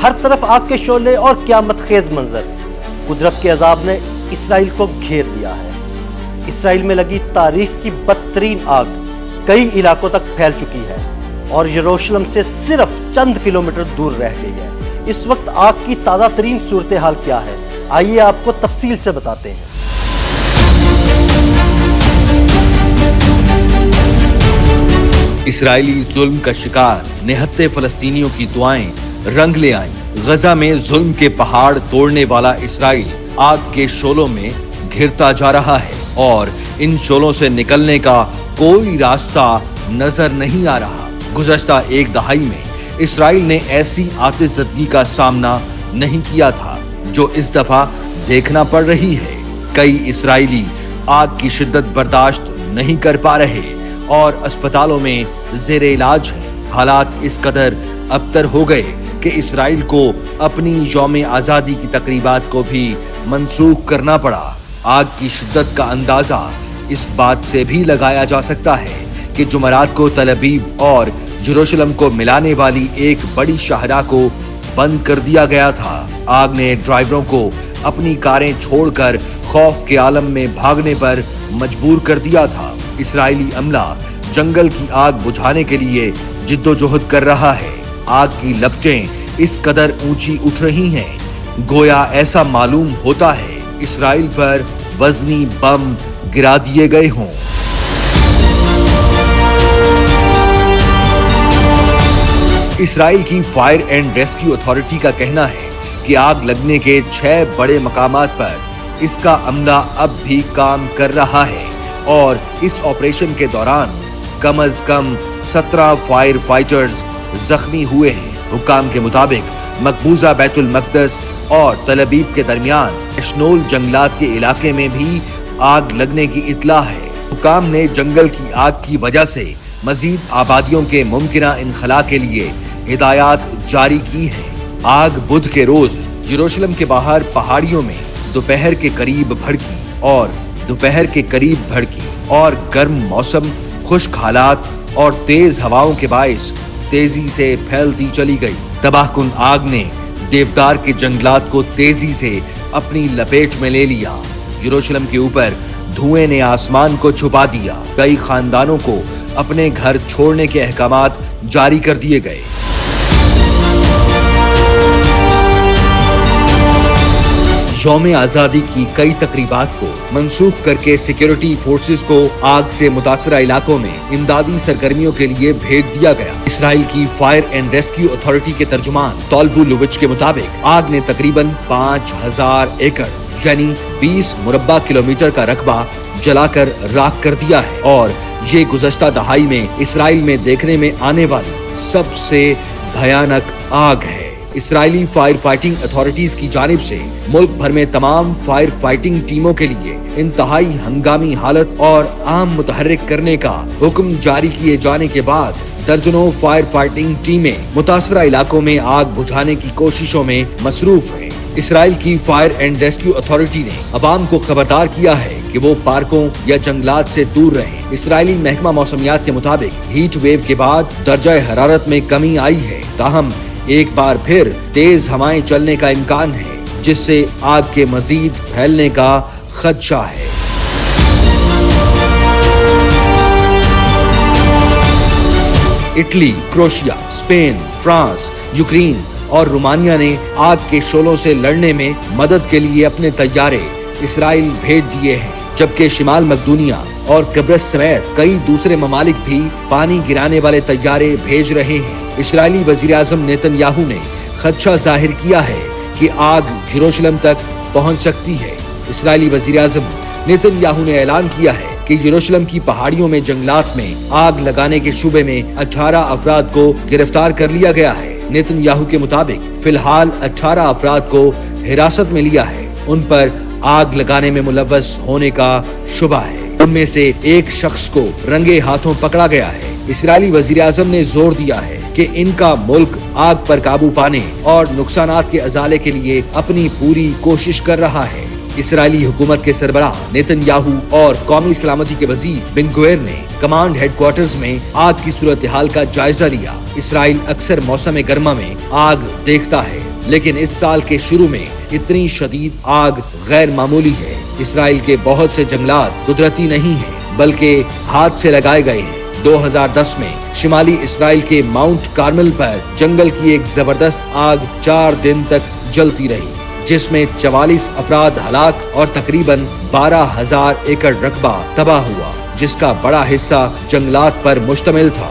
ہر طرف آگ کے شعلے اور قیامت خیز منظر۔ قدرت کے عذاب نے اسرائیل کو گھیر لیا ہے۔ اسرائیل میں لگی تاریخ کی بدترین آگ کئی علاقوں تک پھیل چکی ہے اور یروشلم سے صرف چند کلومیٹر دور رہ گئی ہے۔ اس وقت آگ کی تازہ ترین صورتحال کیا ہے، آئیے آپ کو تفصیل سے بتاتے ہیں۔ اسرائیلی ظلم کا شکار نہتے فلسطینیوں کی دعائیں رنگ لے آئیں۔ غزہ میں ظلم کے پہاڑ توڑنے والا اسرائیل آگ کے شعلوں میں گھرتا جا رہا ہے اور ان شعلوں سے نکلنے کا کوئی راستہ نظر نہیں آ رہا۔ گزشتہ ایک دہائی میں اسرائیل نے ایسی آتش زدگی کا سامنا نہیں کیا تھا جو اس دفعہ دیکھنا پڑ رہی ہے۔ کئی اسرائیلی آگ کی شدت برداشت نہیں کر پا رہے اور اسپتالوں میں زیر علاج ہیں۔ حالات اس قدر ابتر ہو گئے کہ اسرائیل کو اپنی یوم آزادی کی تقریبات کو بھی منسوخ کرنا پڑا۔ آگ کی شدت کا اندازہ اس بات سے بھی لگایا جا سکتا ہے کہ جمعرات کو تل ابیب اور یروشلم کو ملانے والی ایک بڑی شاہراہ کو بند کر دیا گیا تھا۔ آگ نے ڈرائیوروں کو اپنی کاریں چھوڑ کر خوف کے عالم میں بھاگنے پر مجبور کر دیا تھا۔ اسرائیلی عملہ جنگل کی آگ بجھانے کے لیے جدوجہد کر رہا ہے۔ آگ کی لپٹیں اس قدر اونچی اٹھ رہی ہیں گویا ایسا معلوم ہوتا ہے اسرائیل پر وزنی بم گرا دیے گئے ہوں۔ اسرائیل کی فائر اینڈ ریسکیو اتھارٹی کا کہنا ہے کہ آگ لگنے کے 6 بڑے مقامات پر اس کا عملہ اب بھی کام کر رہا ہے اور اس آپریشن کے دوران کم از کم 17 فائر فائٹرز زخمی ہوئے ہیں۔ حکام کے مطابق مقبوضہ بیت المقدس اور تل ابیب کے درمیان اشنول جنگلات کے علاقے میں بھی آگ لگنے کی اطلاع ہے۔ حکام نے جنگل کی آگ کی وجہ سے مزید آبادیوں کے ممکنہ انخلاء کے لیے ہدایات جاری کی ہیں۔ آگ بدھ کے روز یروشلم کے باہر پہاڑیوں میں دوپہر کے قریب بھڑکی اور گرم موسم، خشک حالات اور تیز ہواؤں کے باعث تیزی سے پھیلتی چلی گئی۔ تباہ کن آگ نے دیودار کے جنگلات کو تیزی سے اپنی لپیٹ میں لے لیا۔ یروشلم کے اوپر دھوئیں نے آسمان کو چھپا دیا۔ کئی خاندانوں کو اپنے گھر چھوڑنے کے احکامات جاری کر دیے گئے۔ یوم آزادی کی کئی تقریبات کو منسوخ کر کے سیکیورٹی فورسز کو آگ سے متاثرہ علاقوں میں امدادی سرگرمیوں کے لیے بھیج دیا گیا۔ اسرائیل کی فائر اینڈ ریسکیو اتھارٹی کے ترجمان تولبو لووچ کے مطابق آگ نے تقریباً 5000 ایکڑ یعنی 20 مربع کلومیٹر کا رقبہ جلا کر راکھ کر دیا ہے اور یہ گزشتہ دہائی میں اسرائیل میں دیکھنے میں آنے والی سب سے بھیانک آگ ہے۔ اسرائیلی فائر فائٹنگ اتھارٹیز کی جانب سے ملک بھر میں تمام فائر فائٹنگ ٹیموں کے لیے انتہائی ہنگامی حالت اور عام متحرک کرنے کا حکم جاری کیے جانے کے بعد درجنوں فائر فائٹنگ ٹیمیں متاثرہ علاقوں میں آگ بجھانے کی کوششوں میں مصروف ہیں۔ اسرائیل کی فائر اینڈ ریسکیو اتھارٹی نے عوام کو خبردار کیا ہے کہ وہ پارکوں یا جنگلات سے دور رہیں۔ اسرائیلی محکمہ موسمیات کے مطابق ہیٹ ویو کے بعد درجہ حرارت میں کمی آئی ہے، تاہم ایک بار پھر تیز ہوائیں چلنے کا امکان ہے جس سے آگ کے مزید پھیلنے کا خدشہ ہے۔ اٹلی، کروشیا، اسپین، فرانس، یوکرین اور رومانیہ نے آگ کے شعلوں سے لڑنے میں مدد کے لیے اپنے طیارے اسرائیل بھیج دیے ہیں، جبکہ شمال مقدونیہ اور قبرص سمیت کئی دوسرے ممالک بھی پانی گرانے والے طیارے بھیج رہے ہیں۔ اسرائیلی وزیر اعظم نیتن یاہو نے خدشہ ظاہر کیا ہے کہ آگ یروشلم تک پہنچ سکتی ہے۔ اسرائیلی وزیر اعظم نیتن یاہو نے اعلان کیا ہے کہ یروشلم کی پہاڑیوں میں جنگلات میں آگ لگانے کے شبے میں 18 افراد کو گرفتار کر لیا گیا ہے۔ نیتن یاہو کے مطابق فی الحال 18 افراد کو حراست میں لیا ہے۔ ان پر آگ لگانے میں ملوث ہونے کا شبہ ہے۔ ان میں سے ایک شخص کو رنگے ہاتھوں پکڑا گیا ہے۔ اسرائیلی وزیر اعظم نے زور دیا ہے کہ ان کا ملک آگ پر قابو پانے اور نقصانات کے ازالے کے لیے اپنی پوری کوشش کر رہا ہے۔ اسرائیلی حکومت کے سربراہ نیتن یاہو اور قومی سلامتی کے وزیر بن گوئر نے کمانڈ ہیڈ کوارٹرز میں آگ کی صورتحال کا جائزہ لیا۔ اسرائیل اکثر موسم گرما میں آگ دیکھتا ہے لیکن اس سال کے شروع میں اتنی شدید آگ غیر معمولی ہے۔ اسرائیل کے بہت سے جنگلات قدرتی نہیں ہیں بلکہ ہاتھ سے لگائے گئے ہیں۔ 2010 میں شمالی اسرائیل کے ماؤنٹ کارمل پر جنگل کی ایک زبردست آگ 4 دن تک جلتی رہی، جس میں 44 افراد ہلاک اور تقریباً 12,000 ایکڑ رقبہ تباہ ہوا، جس کا بڑا حصہ جنگلات پر مشتمل تھا۔